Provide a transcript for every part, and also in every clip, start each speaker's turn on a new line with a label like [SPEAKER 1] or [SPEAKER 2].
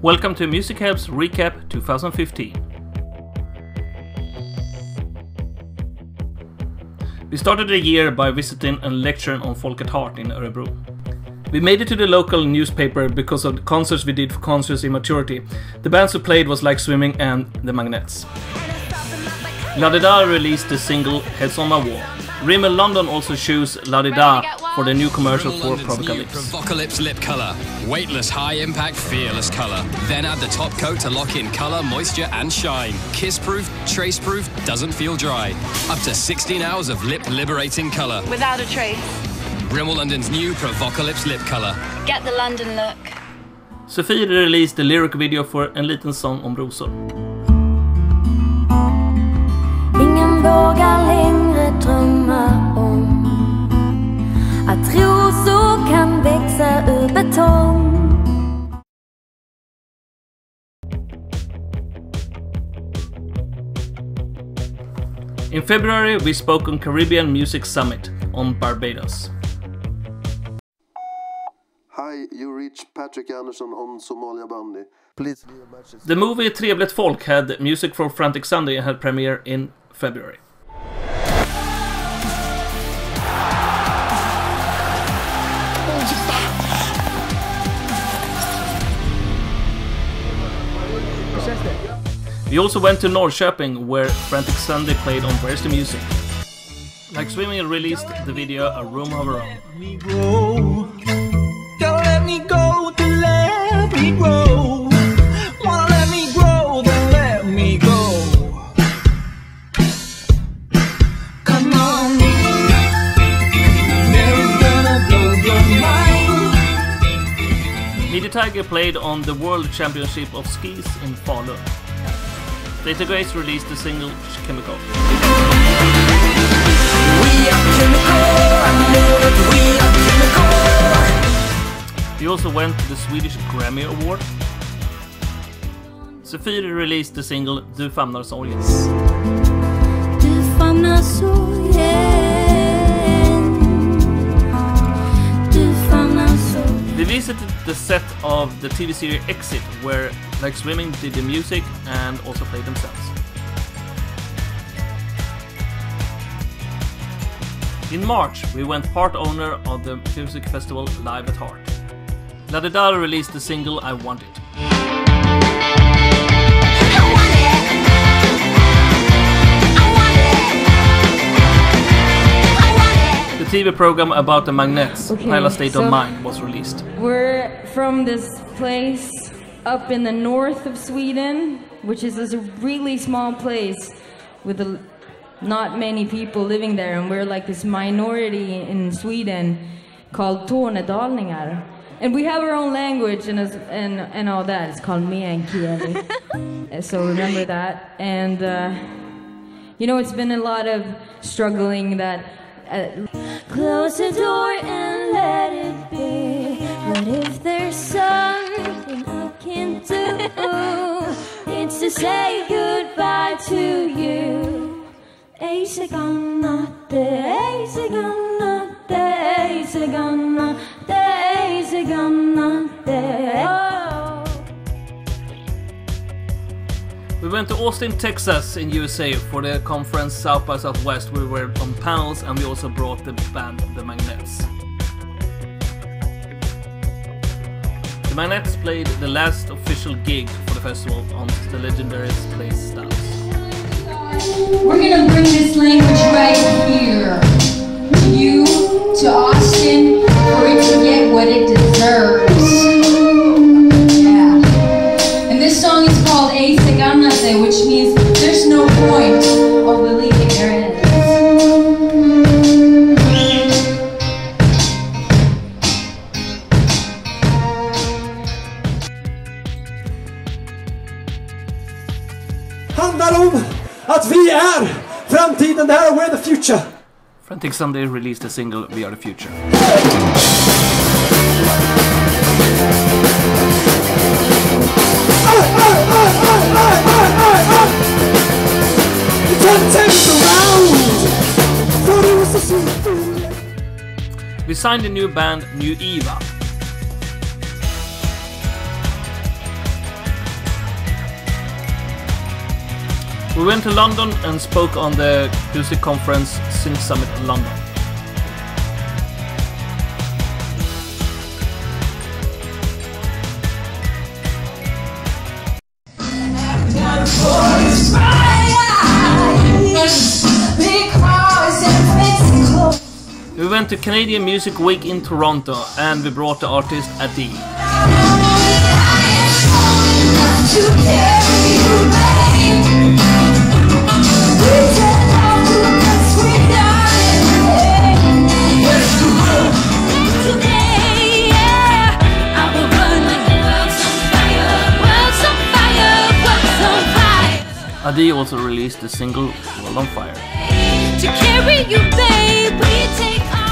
[SPEAKER 1] Welcome to Musichelp's Recap 2015. We started the year by visiting and lecturing on Folk at Heart in Örebro. We made it to the local newspaper because of the concerts we did for Conscious Immaturity. The bands who played was Like Swimming and The Magnettes. La Di Da released the single Heads on My Wall. Rimmel London also chose La Di Da for the new commercial for Provocalypse.
[SPEAKER 2] Provocalypse lip colour. Weightless, high impact, fearless colour. Then add the top coat to lock in colour, moisture and shine. Kiss proof, trace proof, doesn't feel dry. Up to 16 hours of lip liberating colour.
[SPEAKER 3] Without a trace.
[SPEAKER 2] Rimmel London's new Provocalypse lip colour.
[SPEAKER 3] Get the London look.
[SPEAKER 1] Sofie released the lyric video for En liten sång om rosor.
[SPEAKER 4] Ingen vågar längre drömma om att rosor kan växa ur betong.
[SPEAKER 1] In February, we spoke on Caribbean Music Summit on Barbados.
[SPEAKER 5] Hi, you reach Patrick Anderson on Somalia Bandy. Please leave a message.
[SPEAKER 1] The movie Trevligt Folk had Music for Frantic Sunday and had premiere in February. We also went to Norrköping where Frantic Sunday played on Where's the Music. Like Swimming released the video A Room of Her Own.
[SPEAKER 6] Don't let me go, then let me grow. Wanna let me grow, then let me go. Come on, never gonna blow your mind.
[SPEAKER 1] Media Tiger played on the World Championship of Skis in Falun. Data Grace released the single Chemical. We also went to the Swedish Grammy Award. Sofie released the single Du famnar sorgen.
[SPEAKER 4] Du famnar sorgen. Du famnar sorgen.
[SPEAKER 1] We visited the set of the TV series Exit, where Like Swimming did the music and also played themselves. In March, we went part owner of the music festival Live at Heart. La Di Da released the single I Want It. The TV program about the Magnettes, Pila State of Mind, was released.
[SPEAKER 7] We're from this place up in the north of Sweden, which is a really small place with not many people living there, and we're like this minority in Sweden called Tornedalningar. And we have our own language and all that. It's called meänkieli. So remember that. And you know, it's been a lot of struggling that
[SPEAKER 4] Close the door and let it be. What if there's something I can do? It's to say goodbye to you. Easy gonna, easy gonna, easy gonna, easy gonna, oh.
[SPEAKER 1] We went to Austin, Texas in USA for the conference South by Southwest. We were on panels and we also brought the band The Magnettes. The Magnettes played the last official gig for the festival on the legendary place Stas.
[SPEAKER 8] We're gonna bring this language right here to you, to Austin, for it to get what it deserves. Yeah. And this song is called A Seganase, which means there's no point of believing there is.
[SPEAKER 6] Handlar om att vi är framtiden, det här är We're the Future.
[SPEAKER 1] Frantic Sunday released the single We Are the Future. We signed a new band, New Eva. We went to London and spoke on the music conference Sync Summit London. We went to Canadian Music Week in Toronto and we brought the artist Adi. Adi also released the single World on Fire.
[SPEAKER 4] To carry you, babe, we take off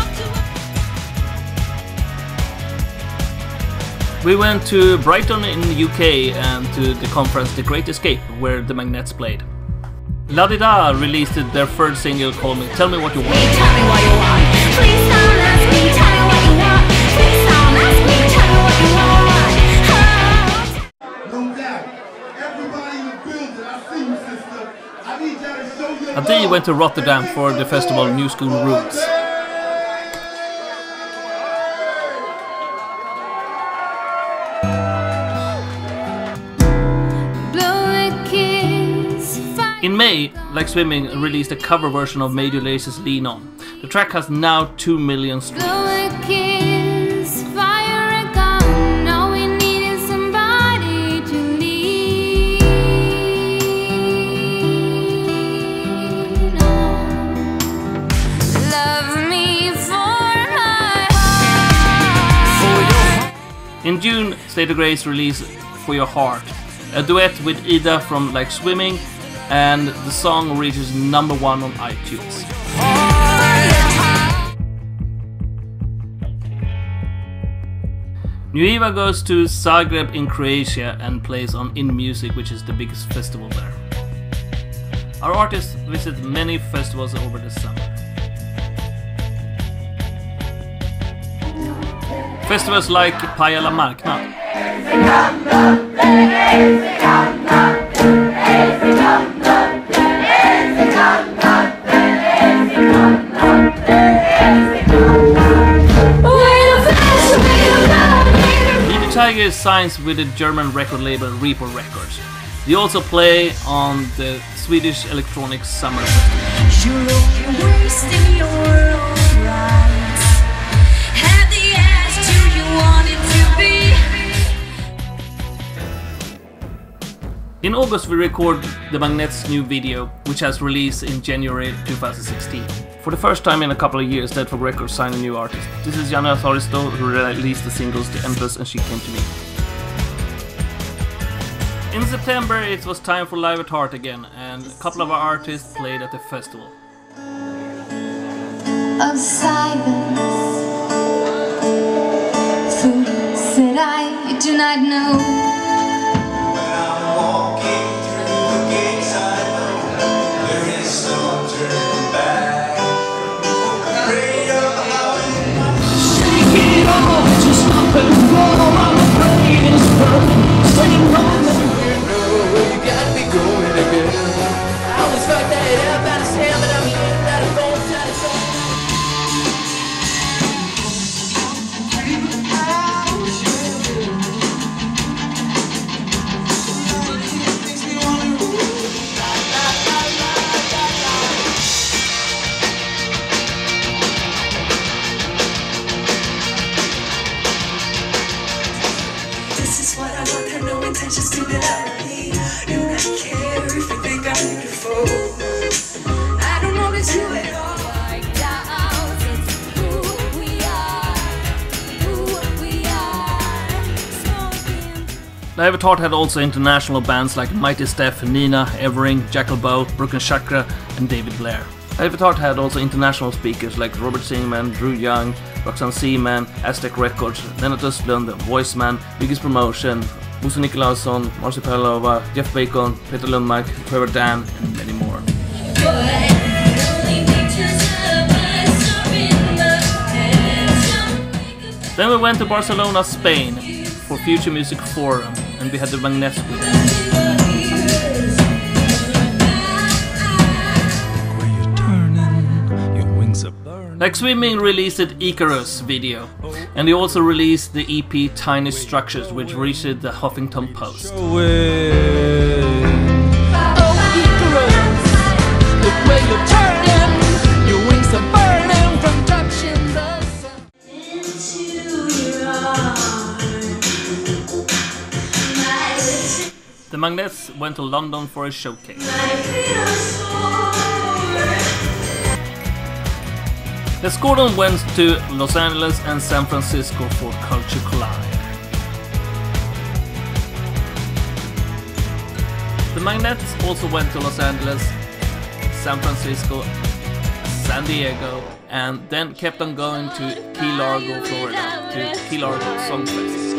[SPEAKER 1] We went to Brighton in the UK and to the conference The Great Escape, where the Magnettes played. La Di Da released their third single called Tell Me What You Want.
[SPEAKER 4] Tell me what you want. Please don't ask me. Tell me what you want. Please don't ask me. Tell me what you want.
[SPEAKER 9] No doubt. Everybody in the building, I see you, sister. I need y'all to show your
[SPEAKER 1] Adi went to Rotterdam for the festival New School Roots. In May, Like Swimming released a cover version of Major Laze's Lean On. The track has now 2 million streams. In June, State of Grace released For Your Heart, a duet with Ida from Like Swimming, and the song reaches #1 on iTunes. New Eva goes to Zagreb in Croatia and plays on In Music, which is the biggest festival there. Our artists visit many festivals over the summer. Festivals like Pajala Marknad. Tiger signs with the German record label Repo Records. They also play on the Swedish Electronic Summer Festival.
[SPEAKER 4] You're only wasting your own rights. Have the attitude you want it to be.
[SPEAKER 1] In August we record the Magnettes' new video, which has released in January 2016. For the first time in a couple of years, Deadfog Records signed a new artist. This is Janne Tharisto, who released the singles The Empress and She Came to Me. In September it was time for Live at Heart again, and a couple of our artists played at the festival.
[SPEAKER 4] Of silence, fools that I do not know.
[SPEAKER 10] Just do that me. Do not care if you think I'm beautiful. I don't know that you at all.
[SPEAKER 1] Live at Heart had also international bands like Mighty Steph, Nina, Evering, Jackal Bow, Broken Chakra and David Blair. Live at Heart had also international speakers like Robert Singman, Drew Young, Roxanne Seaman, Aztec Records, Lennart Östlund, Voiceman, Biggest Promotion, Bosse Nikolausson, Marcy Perlova, Jeff Bacon, Peter Lundmark, Trevor Dan, and many more. Then we went to Barcelona, Spain for Future Music Forum, and we had the Magnettes with us. Like Swimming released the Icarus video, and they also released the EP Tiny Structures, which reached the Huffington Post. The Magnettes went to London for a showcase. The Scordon went to Los Angeles and San Francisco for Culture Collide. The Magnettes also went to Los Angeles, San Francisco, San Diego, and then kept on going to Key Largo, Florida, to Key Largo Songfest.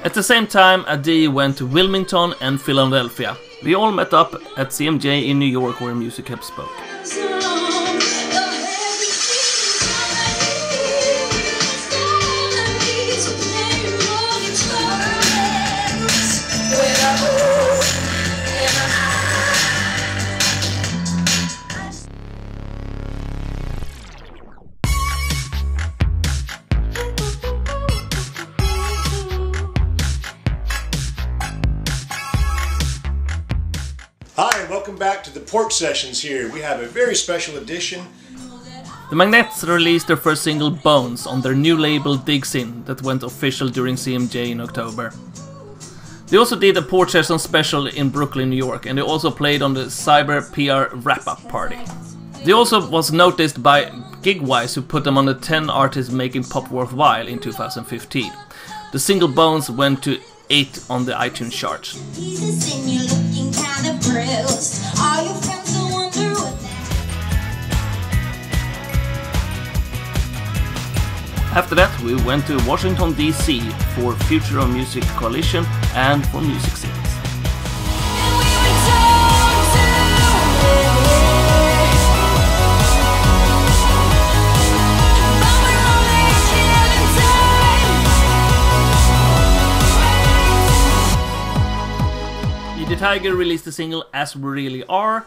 [SPEAKER 1] At the same time, Adi went to Wilmington and Philadelphia. We all met up at CMJ in New York where Musichelp spoke.
[SPEAKER 11] Hi, welcome back to the Pork Sessions here. We have a very special edition.
[SPEAKER 1] The Magnettes released their first single, Bones, on their new label Digs In, that went official during CMJ in October. They also did a Pork Session special in Brooklyn, New York, and they also played on the Cyber PR wrap-up party. They also was noticed by Gigwise, who put them on the 10 artists making pop worthwhile in 2015. The single Bones went to 8 on the iTunes charts. After that, we went to Washington DC for Future of Music Coalition and for Music Cities. The Tiger released the single As We Really Are,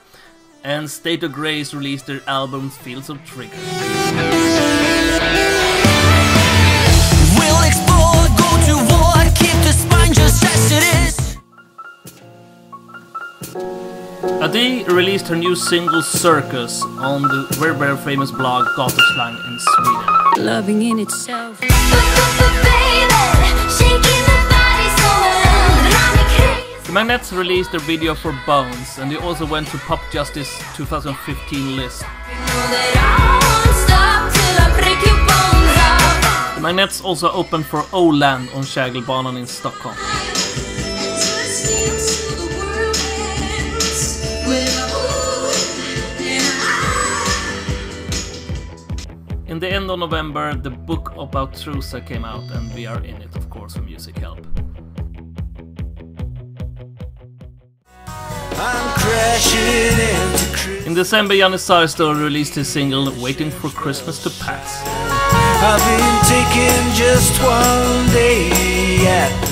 [SPEAKER 1] and State of Grace released their album Fields of Trigger.
[SPEAKER 6] We'll explore, go to war, keep the spine just as it is.
[SPEAKER 1] Adi released her new single Circus on the very famous blog Gatuslang in Sweden.
[SPEAKER 4] Loving in itself.
[SPEAKER 1] The Magnettes released their video for Bones, and they also went to Pop Justice 2015 list. The Magnettes also opened for Åland on Kägelbanan in Stockholm. In the end of November, the book about Trusa came out, and we are in it, of course, for Musichelp. In December, Janne Sarsto released his single Waiting for Christmas to Pass.
[SPEAKER 6] I've been taking just one day.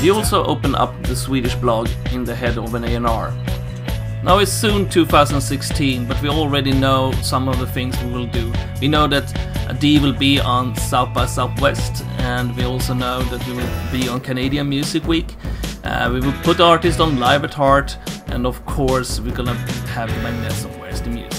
[SPEAKER 1] He also opened up the Swedish blog in the head of an A&R. Now it's soon 2016, but we already know some of the things we will do. We know that Adi will be on South by Southwest, and we also know that we will be on Canadian Music Week. We will put artists on Live at Heart, and of course we're gonna have the Magnettes on Where's the Music.